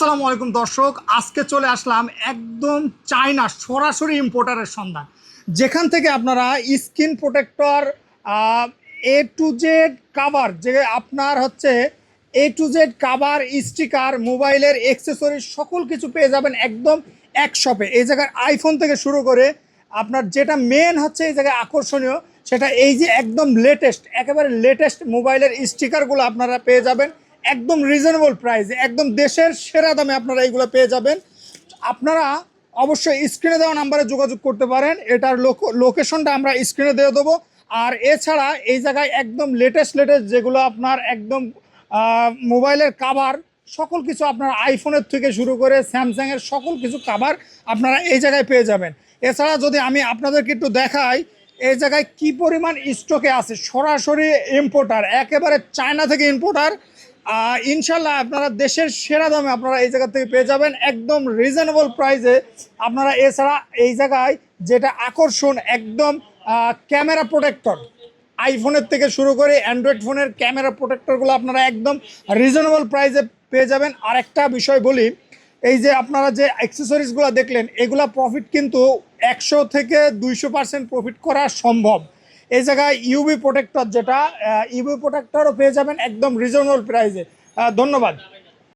আসসালামু আলাইকুম দর্শক, আজকে চলে আসলাম একদম চায়না সরাসরি ইম্পোর্টারের সন্ধান, যেখান থেকে আপনারা skin protector A to Z cover, যে আপনার হচ্ছে এ টু জেড কাভার, স্টিকার, মোবাইলের অ্যাক্সেসরিজ সকল কিছু পেয়ে যাবেন একদম এক শপে। এই জায়গায় আইফোন থেকে শুরু করে আপনার যেটা মেন হচ্ছে এই জায়গায় আকর্ষণীয়, সেটা এই যে একদম লেটেস্ট, একেবারে লেটেস্ট মোবাইলের স্টিকারগুলো আপনারা পেয়ে যাবেন একদম রিজনেবল প্রাইসে, একদম দেশের সেরা দামে আপনারা এইগুলো পেয়ে যাবেন। আপনারা অবশ্যই স্ক্রিনে দেওয়া নাম্বারে যোগাযোগ করতে পারেন, এটার লোকেশনটা আমরা স্ক্রিনে দিয়ে দেবো। আর এছাড়া এই জায়গায় একদম লেটেস্ট যেগুলো আপনার একদম মোবাইলের কাভার, সকল কিছু আপনার আইফোনের থেকে শুরু করে স্যামসাংয়ের সকল কিছু কাভার আপনারা এই জায়গায় পেয়ে যাবেন। এছাড়া যদি আমি আপনাদেরকে একটু দেখাই এই জায়গায় কি পরিমাণ স্টকে আছে, সরাসরি ইম্পোর্টার, একেবারে চায়না থেকে ইম্পোর্টার। ইনশাল্লাহ আপনারা দেশের সেরা দামে আপনারা এই জায়গা থেকে পেয়ে যাবেন একদম রিজনেবল প্রাইসে আপনারা। এছাড়া এই জায়গায় যেটা আকর্ষণ, একদম ক্যামেরা প্রোটেক্টর, আইফোনের থেকে শুরু করে অ্যান্ড্রয়েড ফোনের ক্যামেরা প্রোটেক্টরগুলো আপনারা একদম রিজনেবল প্রাইসে পেয়ে যাবেন। আর একটা বিষয় বলি, এই যে আপনারা যে অ্যাক্সেসরিজগুলো দেখলেন, এগুলা প্রফিট কিন্তু 100 থেকে 200% প্রফিট করা সম্ভব। এই জায়গায় ইউভি প্রোটেক্টর, যেটা ইউভি প্রোটেক্টরও পেয়ে যাবেন একদম রিজনেবল প্রাইসে। ধন্যবাদ।